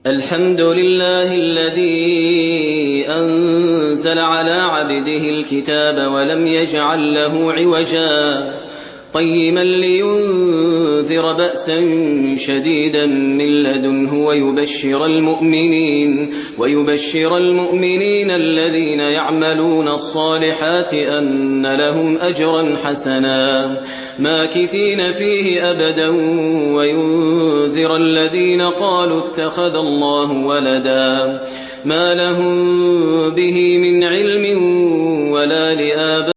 الحمد لله الذي أنزل على عبده الكتاب ولم يجعل له عوجا قيما لينذر بأسا شديدا من لدنه ويبشر المؤمنين الذين يعملون الصالحات أن لهم أجرا حسنا ماكثين فيه أبدا وينذر الذين قالوا اتخذ الله ولدا ما لهم به من علم ولا لآبائهم